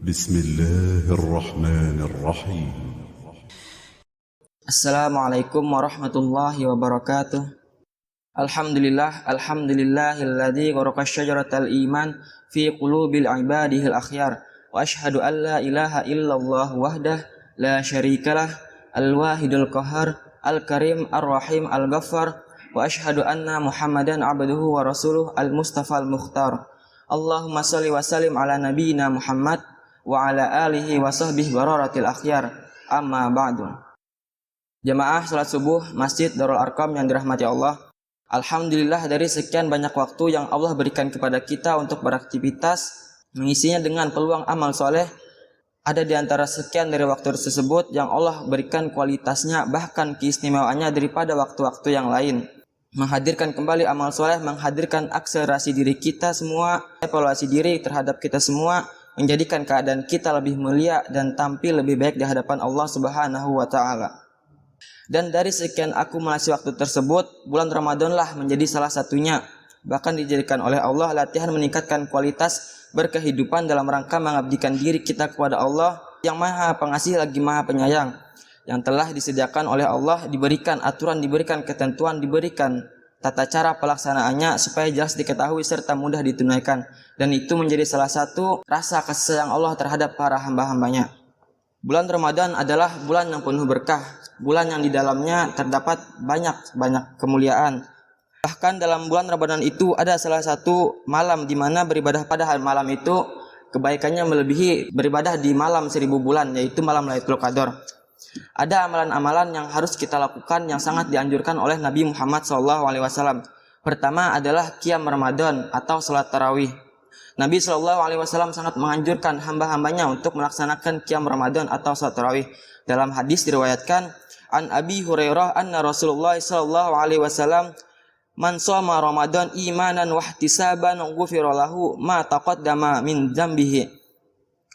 بسم الله الرحمن الرحيم. Assalamualaikum warahmatullahi wabarakatuh. Alhamdulillahilladzi gharaqa syajaratal iman fi qulubil ibadihil akhyar. Wa asyhadu an la ilaha illallah wahdah la syarikalah al-wahidul qahhar al-karim ar-rahim al-ghaffar. Wa asyhadu anna Muhammadan abduhu wa rasuluh al-mustafa al-mukhtar. Allahumma shalli wa sallim ala nabiyyina Muhammad wa ala alihi wa sahbihi bararatil akhyar. Amma ba'du. Jamaah salat subuh Masjid Darul Arqam yang dirahmati Allah. Alhamdulillah dari sekian banyak waktu yang Allah berikan kepada kita untuk beraktivitas, mengisinya dengan peluang amal soleh. Ada di antara sekian dari waktu tersebut yang Allah berikan kualitasnya, bahkan keistimewaannya daripada waktu-waktu yang lain. Menghadirkan kembali amal soleh, menghadirkan akselerasi diri kita semua, evaluasi diri terhadap kita semua, menjadikan keadaan kita lebih mulia dan tampil lebih baik di hadapan Allah Subhanahu wa Ta'ala. Dan dari sekian akumulasi waktu tersebut, bulan Ramadanlah menjadi salah satunya. Bahkan dijadikan oleh Allah latihan meningkatkan kualitas berkehidupan dalam rangka mengabdikan diri kita kepada Allah yang Maha Pengasih lagi Maha Penyayang, yang telah disediakan oleh Allah, diberikan aturan, diberikan ketentuan, diberikan tata cara pelaksanaannya supaya jelas diketahui serta mudah ditunaikan. Dan itu menjadi salah satu rasa kasih sayang Allah terhadap para hamba-hambanya. Bulan Ramadan adalah bulan yang penuh berkah, bulan yang di dalamnya terdapat banyak kemuliaan. Bahkan dalam bulan Ramadan itu ada salah satu malam di mana beribadah pada malam itu kebaikannya melebihi beribadah di malam 1000 bulan, yaitu malam Lailatul Qadar. Ada amalan-amalan yang harus kita lakukan yang sangat dianjurkan oleh Nabi Muhammad SAW. Pertama adalah qiyam Ramadan atau salat tarawih. Nabi SAW sangat menganjurkan hamba-hambanya untuk melaksanakan qiyam Ramadan atau salat tarawih. Dalam hadis diriwayatkan an Abi Hurairah anna Rasulullah SAW man shoma Ramadan imanan wa ihtisaban ghufira lahu ma taqaddama min dzambihi.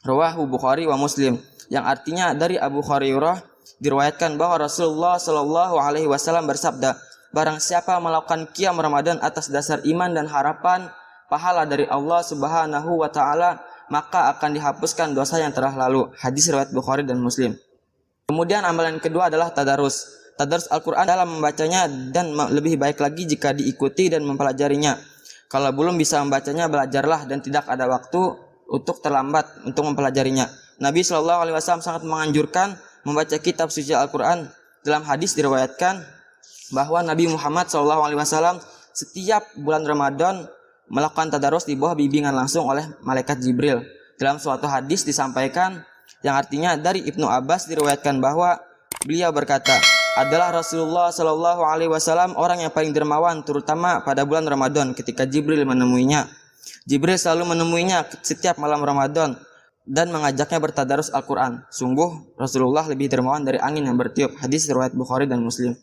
Rawahu Bukhari wa Muslim. Yang artinya dari Abu Hurairah diriwayatkan bahwa Rasulullah SAW bersabda, barang siapa melakukan qiyam Ramadan atas dasar iman dan harapan pahala dari Allah Subhanahu wa Ta'ala, maka akan dihapuskan dosa yang telah lalu. Hadis riwayat Bukhari dan Muslim. Kemudian amalan kedua adalah tadarus. Tadarus Al-Quran dalam membacanya, dan lebih baik lagi jika diikuti dan mempelajarinya. Kalau belum bisa membacanya, belajarlah dan tidak ada waktu untuk terlambat untuk mempelajarinya. Nabi SAW sangat menganjurkan membaca kitab suci Al-Quran. Dalam hadis diriwayatkan bahwa Nabi Muhammad SAW setiap bulan Ramadan melakukan tadarus di bawah bimbingan langsung oleh malaikat Jibril. Dalam suatu hadis disampaikan yang artinya dari Ibnu Abbas diriwayatkan bahwa beliau berkata, adalah Rasulullah SAW orang yang paling dermawan, terutama pada bulan Ramadan ketika Jibril menemuinya. Jibril selalu menemuinya setiap malam Ramadan dan mengajaknya bertadarus Al-Quran. Sungguh Rasulullah lebih dermawan dari angin yang bertiup. Hadis riwayat Bukhari dan Muslim.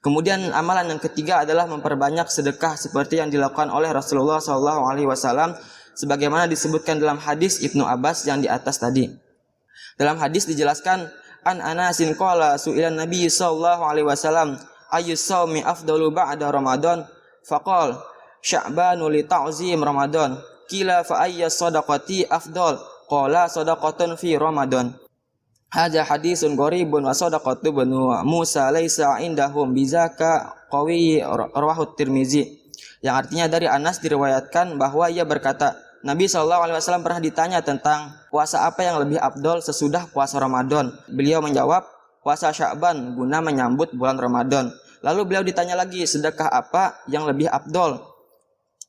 Kemudian amalan yang ketiga adalah memperbanyak sedekah seperti yang dilakukan oleh Rasulullah SAW, sebagaimana disebutkan dalam hadis Ibnu Abbas yang di atas tadi. Dalam hadis dijelaskan an Anasin qala su'ilan Nabi SAW ayyus shaumi afdalu ba'da Ramadan faqal Sya'banu li ta'zim Ramadan qila fa ayyas sadaqati afdal qala sadaqatun fi Ramadan. Hadza hadisun gharibun wa sadaqatu banu Musa laisa indahum bizaka qawi rawahu Tirmizi. Yang artinya dari Anas diriwayatkan bahwa ia berkata, Nabi SAW pernah ditanya tentang puasa apa yang lebih afdol sesudah puasa Ramadan. Beliau menjawab, puasa Sya'ban guna menyambut bulan Ramadan. Lalu beliau ditanya lagi, sedekah apa yang lebih afdol?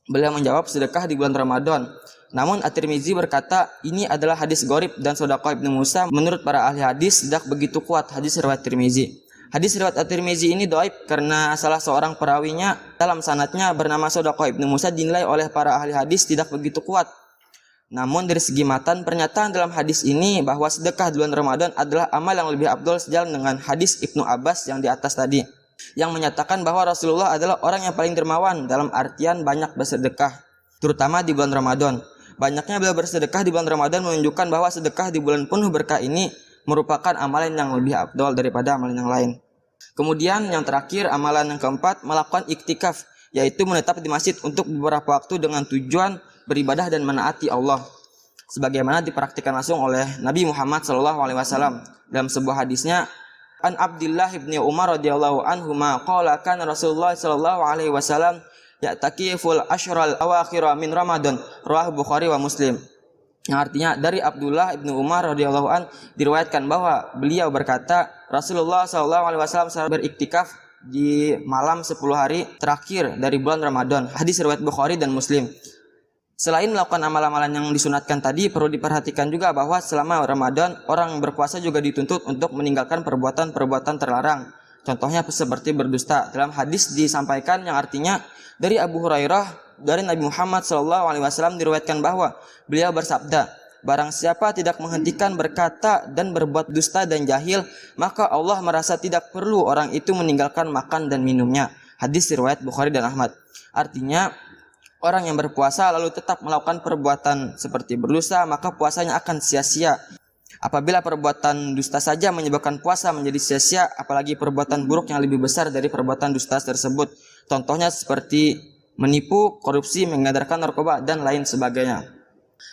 Beliau menjawab, sedekah di bulan Ramadan. Namun At-Tirmizi berkata, ini adalah hadis gharib dan sedekah Ibnu Musa menurut para ahli hadis tidak begitu kuat. Hadis riwayat Tirmizi. Hadis riwayat At-Tirmizi ini dhaif karena salah seorang perawinya dalam sanadnya bernama Sedekah Ibnu Musa dinilai oleh para ahli hadis tidak begitu kuat. Namun dari segi matan, pernyataan dalam hadis ini bahwa sedekah di bulan Ramadan adalah amal yang lebih afdol sejalan dengan hadis Ibnu Abbas yang di atas tadi, yang menyatakan bahwa Rasulullah adalah orang yang paling dermawan dalam artian banyak bersedekah, terutama di bulan Ramadan. Banyaknya beliau bersedekah di bulan Ramadan menunjukkan bahwa sedekah di bulan penuh berkah ini merupakan amalan yang lebih afdol daripada amalan yang lain. Kemudian yang terakhir, amalan yang keempat, melakukan iktikaf, yaitu menetap di masjid untuk beberapa waktu dengan tujuan beribadah dan menaati Allah. sebagaimana dipraktikkan langsung oleh Nabi Muhammad SAW. Dalam sebuah hadisnya, An Abdullah ibni Umar radhiyallahu anhuma qala kana Rasulullah sallallahu alaihi wasallam ya'takiful ashral awakhir min Ramadan, rawahu Bukhari wa Muslim. Yang artinya dari Abdullah ibnu Umar radhiyallahu an diriwayatkan bahwa beliau berkata, Rasulullah sallallahu alaihi wasallam beriktikaf di malam 10 hari terakhir dari bulan Ramadan. Hadis riwayat Bukhari dan Muslim. Selain melakukan amal-amalan yang disunatkan tadi, perlu diperhatikan juga bahwa selama Ramadan, orang berpuasa juga dituntut untuk meninggalkan perbuatan-perbuatan terlarang. Contohnya seperti berdusta. Dalam hadis disampaikan yang artinya dari Abu Hurairah, dari Nabi Muhammad SAW diriwayatkan bahwa beliau bersabda, barang siapa tidak menghentikan berkata dan berbuat dusta dan jahil, maka Allah merasa tidak perlu orang itu meninggalkan makan dan minumnya. Hadis riwayat Bukhari dan Ahmad. Artinya, orang yang berpuasa lalu tetap melakukan perbuatan seperti berdusta, maka puasanya akan sia-sia. Apabila perbuatan dusta saja menyebabkan puasa menjadi sia-sia, apalagi perbuatan buruk yang lebih besar dari perbuatan dusta tersebut. Contohnya seperti menipu, korupsi, mengedarkan narkoba, dan lain sebagainya.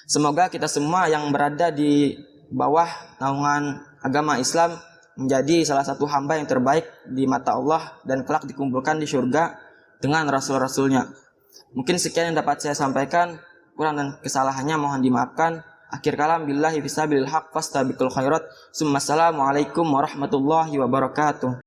Semoga kita semua yang berada di bawah naungan agama Islam menjadi salah satu hamba yang terbaik di mata Allah dan kelak dikumpulkan di surga dengan rasul-rasulnya. Mungkin sekian yang dapat saya sampaikan, kurang dan kesalahannya mohon dimaafkan. Akhir kalam billahi fisabilil haq fastabiqul khairat. Assalamualaikum warahmatullahi wabarakatuh.